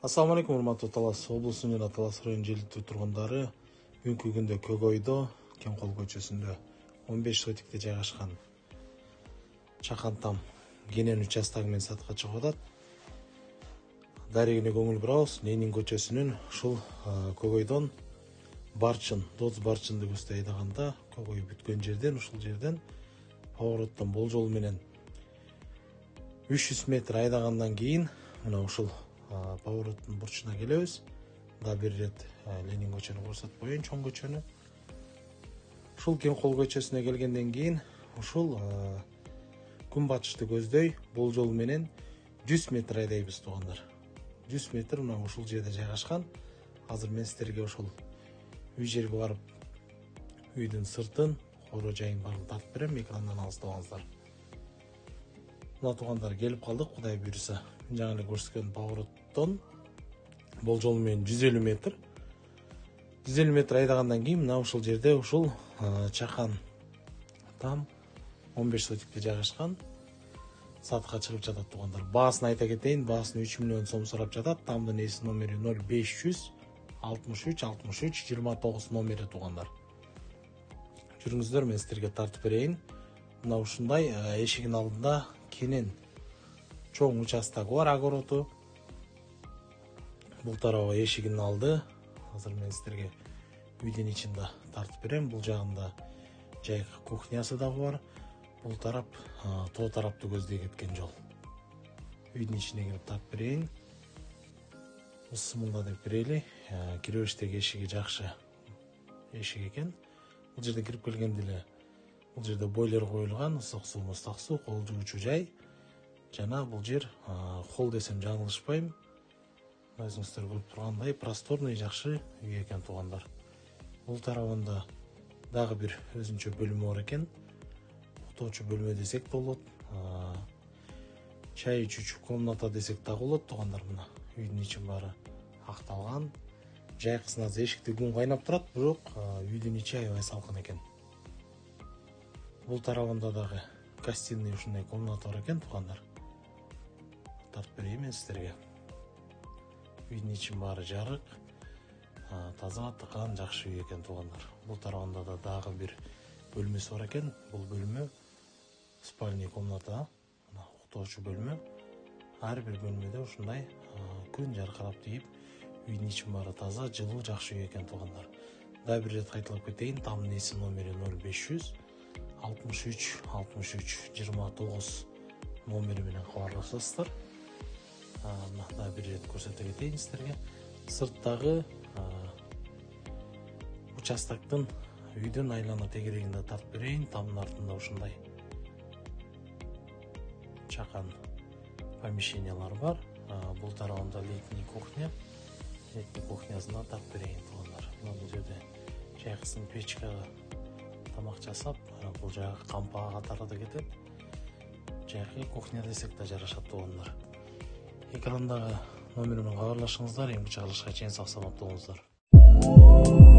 Assalamu alaikum, урматтуу Талас облусунун жана Талас районунун желектүү тургундары. Бүгүнкү күндө Көкөйдө, Кемкол көчөсүндө 15 сотикте жайгашкан чакан там кенен участогу менен сатка чыгып атат. Дарегине көңүл бурабыз. Ленин көчөсүнүн ушул Көкөйдөн Барчын, Доц Барчынды көздөй айдаганда, Көкөй бүткөн жерден, ушул жерден повороттон болжол менен 300 метр айдагандан кийин мына ушул повороттун бурчуна келебиз. Да бир рет Ленин көчөнү көрсөтүп коеюн, чоң көчөнү. Ушул Кемкол көчөсүнө келгенден кийин ушул күн батышты көздөй болжол менен 100 метр айдайбыз туугандар. 100 метр мына ушул жерде жайгашкан. Азыр мен сиздерге ушул үй жерге барып, үйдүн сыртын, хоро жайын баарын тартып берем, экрандан алыстабаңыздар. Мына туугандар, келип калдык, Кудай буйруса. Жаңы эле көрсөткөн повороттон болжол менен 150 метр. 150 метр айдагандан кийин мына ушул жерде ушул чакан там 15 сотикте жайгашкан сатка чыгып жатат туугандар. Баасын айта кетейин, баасын 3 миллион сом сурап жатат. Тамдын эси номери 0500 63 63 29 номери туугандар. Жүрүңүздөр, мен сиздерге тартып берейин. Мына ушундай эшигин алдында кенен чоң участогу бар, огороду. Бул тарабы эшигинин алды. Азыр мен сиздерге үйдүн ичинде тартып берем. Бул жагында жай кухнясы дагы бар. Бул тарап тоо тарапты көздөй кеткен жол. Үйдүн ичине кирип тартып берейин. Ысымында деп кирели. Киребештеги эшиги жакшы эшик экен. Бул жерде кирип келгенде эле бул жерде бойлер коюлган, ысык суу, мустак суу, кол жуучу жай. Жана бул жер холл десем жаңылышпайм. Өзүңүздөр көрүп тургандай просторный, жакшы үй экен туугандар. Бул тарабында дагы бир өзүнчө бөлмө бар экен. Уктоочу бөлмө десек да болот. Чай ичүүчү комната десек дагы болот туугандар. Мына үйдүн ичи баары акталган. Жайкысын азыр эшикте күн кайнап турат, бирок үйдүн ичи аябай салкын экен. Бул тарабында дагы гостиный ушундай комната бар экен туугандар. Тартып берейин мен сиздерге. Үйдүн ичи баары жарык, таза, тыкан, жакшы үй экен туугандар. Бул тарабында да дагы бир бөлмөсү бар экен. Бул бөлмө спальный комната, уктоочу бөлмө. Ар бир бөлмөдө ушундай күн жаркырап тийип, үйдүн ичи баары таза, жылуу, жакшы үй экен туугандар. Да бир рет кайталап кетейин, тамдын эси номери 0500 63 63 29 номери менен кабарлашасыздар. Да бир рет көрсөтө кетейин сиздерге. Сырттагы участоктун үйдүн айлана тегерегинде тартып берейин. Тамдын артында ушундай чакан помещениялар бар. Бул тарабында летний кухня. Летний кухнясына тартып берейин туугандар. Мына бул жерде жайкысын печкага тамак жасап, бул жагы кампага катары да кетет. Жайкы кухня десек да жарашат туугандар. Экрандагы номер менен кабарлашыңыздар. Эми чыгарылышка чейин сак саламат болуңуздар.